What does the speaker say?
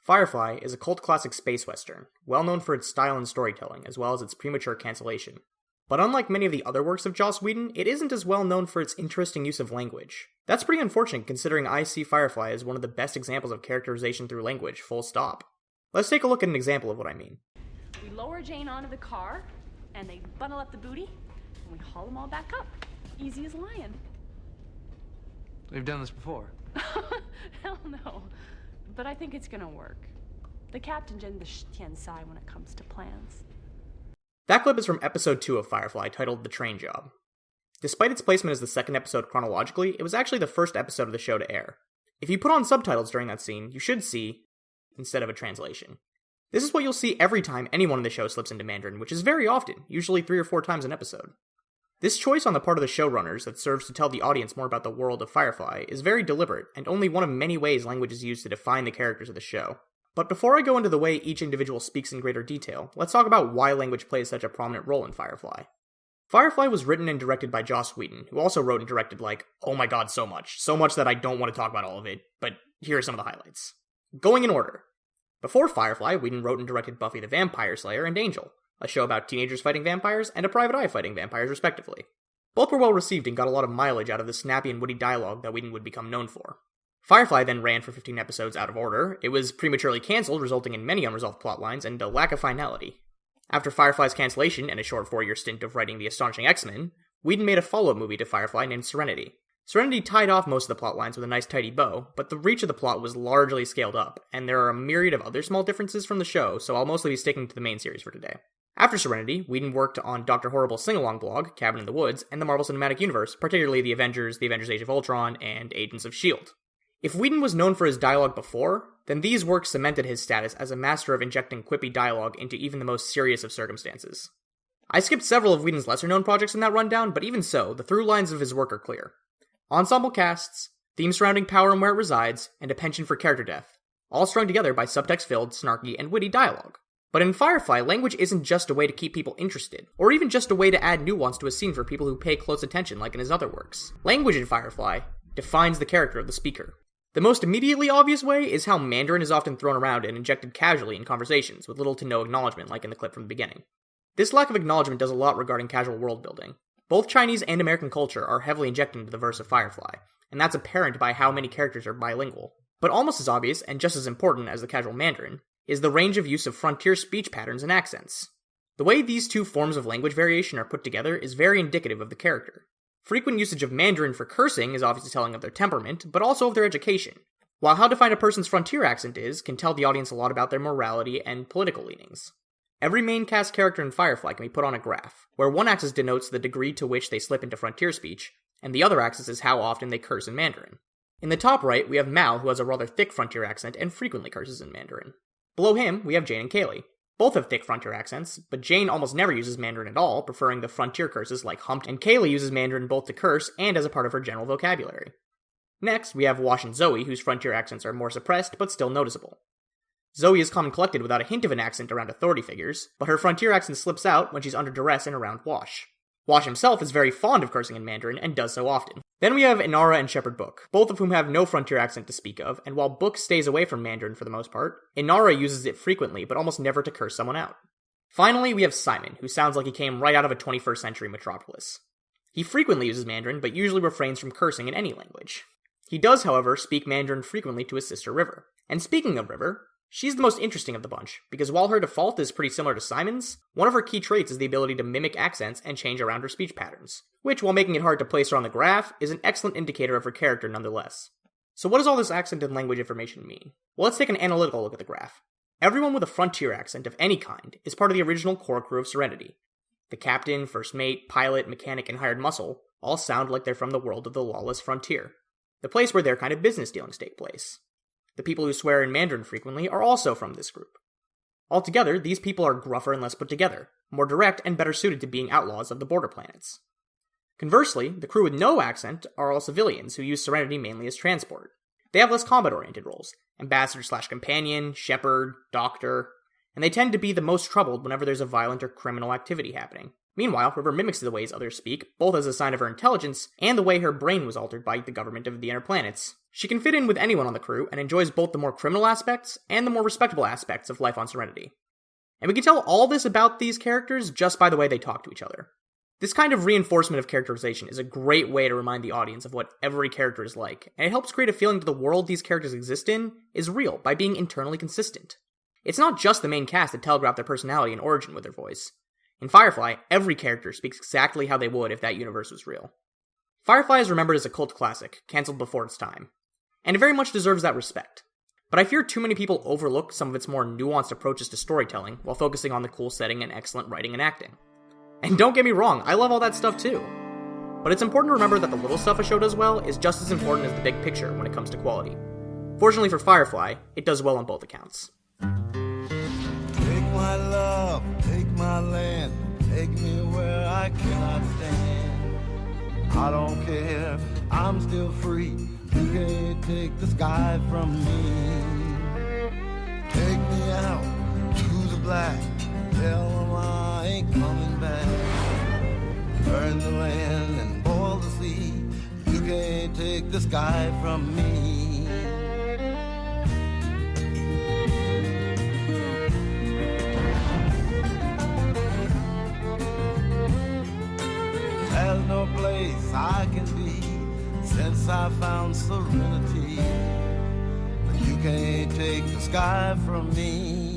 Firefly is a cult classic space western, well known for its style and storytelling, as well as its premature cancellation. But unlike many of the other works of Joss Whedon, it isn't as well known for its interesting use of language. That's pretty unfortunate considering I see Firefly as one of the best examples of characterization through language, full stop. Let's take a look at an example of what I mean. We lower Jane onto the car, and they bundle up the booty, and we haul them all back up. Easy as a lion. We've done this before. Hell no. But I think it's gonna work. The captain did the tian sai when it comes to plans. That clip is from episode 2 of Firefly, titled The Train Job. Despite its placement as the second episode chronologically, it was actually the first episode of the show to air. If you put on subtitles during that scene, you should see, instead of a translation. This is what you'll see every time anyone in the show slips into Mandarin, which is very often, usually 3 or 4 times an episode. This choice on the part of the showrunners that serves to tell the audience more about the world of Firefly is very deliberate, and only one of many ways language is used to define the characters of the show. But before I go into the way each individual speaks in greater detail, let's talk about why language plays such a prominent role in Firefly. Firefly was written and directed by Joss Whedon, who also wrote and directed oh my god, so much that I don't want to talk about all of it, but here are some of the highlights. Going in order. Before Firefly, Whedon wrote and directed Buffy the Vampire Slayer and Angel, a show about teenagers fighting vampires and A Private Eye fighting vampires respectively. Both were well received and got a lot of mileage out of the snappy and witty dialogue that Whedon would become known for. Firefly then ran for 15 episodes out of order. It was prematurely cancelled, resulting in many unresolved plotlines and a lack of finality. After Firefly's cancellation and a short 4-year stint of writing The Astonishing X-Men, Whedon made a follow-up movie to Firefly named Serenity. Serenity tied off most of the plotlines with a nice tidy bow, but the reach of the plot was largely scaled up, and there are a myriad of other small differences from the show, so I'll mostly be sticking to the main series for today. After Serenity, Whedon worked on Dr. Horrible's sing-along blog, Cabin in the Woods, and the Marvel Cinematic Universe, particularly The Avengers Age of Ultron, and Agents of S.H.I.E.L.D. If Whedon was known for his dialogue before, then these works cemented his status as a master of injecting quippy dialogue into even the most serious of circumstances. I skipped several of Whedon's lesser-known projects in that rundown, but even so, the through lines of his work are clear. Ensemble casts, themes surrounding power and where it resides, and a penchant for character death, all strung together by subtext-filled, snarky, and witty dialogue. But in Firefly, language isn't just a way to keep people interested, or even just a way to add nuance to a scene for people who pay close attention like in his other works. Language in Firefly defines the character of the speaker. The most immediately obvious way is how Mandarin is often thrown around and injected casually in conversations, with little to no acknowledgement like in the clip from the beginning. This lack of acknowledgement does a lot regarding casual world building. Both Chinese and American culture are heavily injected into the verse of Firefly, and that's apparent by how many characters are bilingual. But almost as obvious, and just as important as the casual Mandarin, is the range of use of frontier speech patterns and accents. The way these two forms of language variation are put together is very indicative of the character. Frequent usage of Mandarin for cursing is obviously telling of their temperament, but also of their education, while how defined a person's frontier accent is can tell the audience a lot about their morality and political leanings. Every main cast character in Firefly can be put on a graph, where one axis denotes the degree to which they slip into frontier speech, and the other axis is how often they curse in Mandarin. In the top right, we have Mal, who has a rather thick frontier accent and frequently curses in Mandarin. Below him, we have Jane and Kaylee. Both have thick frontier accents, but Jane almost never uses Mandarin at all, preferring the frontier curses like humped, and Kaylee uses Mandarin both to curse and as a part of her general vocabulary. Next, we have Wash and Zoe, whose frontier accents are more suppressed, but still noticeable. Zoe is calm and collected without a hint of an accent around authority figures, but her frontier accent slips out when she's under duress and around Wash. Wash himself is very fond of cursing in Mandarin, and does so often. Then we have Inara and Shepherd Book, both of whom have no frontier accent to speak of, and while Book stays away from Mandarin for the most part, Inara uses it frequently, but almost never to curse someone out. Finally, we have Simon, who sounds like he came right out of a 21st century metropolis. He frequently uses Mandarin, but usually refrains from cursing in any language. He does, however, speak Mandarin frequently to his sister River. And speaking of River, she's the most interesting of the bunch, because while her default is pretty similar to Simon's, one of her key traits is the ability to mimic accents and change around her speech patterns, which, while making it hard to place her on the graph, is an excellent indicator of her character nonetheless. So what does all this accent and language information mean? Well, let's take an analytical look at the graph. Everyone with a frontier accent of any kind is part of the original core crew of Serenity. The captain, first mate, pilot, mechanic, and hired muscle all sound like they're from the world of the lawless frontier, the place where their kind of business dealings take place. The people who swear in Mandarin frequently are also from this group. Altogether, these people are gruffer and less put together, more direct and better suited to being outlaws of the border planets. Conversely, the crew with no accent are all civilians who use Serenity mainly as transport. They have less combat-oriented roles, ambassador/companion, shepherd, doctor, and they tend to be the most troubled whenever there's a violent or criminal activity happening. Meanwhile, River mimics the ways others speak, both as a sign of her intelligence and the way her brain was altered by the government of the Inner Planets. She can fit in with anyone on the crew and enjoys both the more criminal aspects and the more respectable aspects of life on Serenity. And we can tell all this about these characters just by the way they talk to each other. This kind of reinforcement of characterization is a great way to remind the audience of what every character is like, and it helps create a feeling that the world these characters exist in is real by being internally consistent. It's not just the main cast that telegraph their personality and origin with their voice. In Firefly, every character speaks exactly how they would if that universe was real. Firefly is remembered as a cult classic, cancelled before its time, and it very much deserves that respect. But I fear too many people overlook some of its more nuanced approaches to storytelling while focusing on the cool setting and excellent writing and acting. And don't get me wrong, I love all that stuff too. But it's important to remember that the little stuff a show does well is just as important as the big picture when it comes to quality. Fortunately for Firefly, it does well on both accounts. Take my love, take my land, take me where I cannot stand. I don't care, I'm still free. You can't take the sky from me. Take me out to the black, tell them I ain't coming back. Burn the land and boil the sea. You can't take the sky from me. There's no place I can be since I found serenity. But you can't take the sky from me.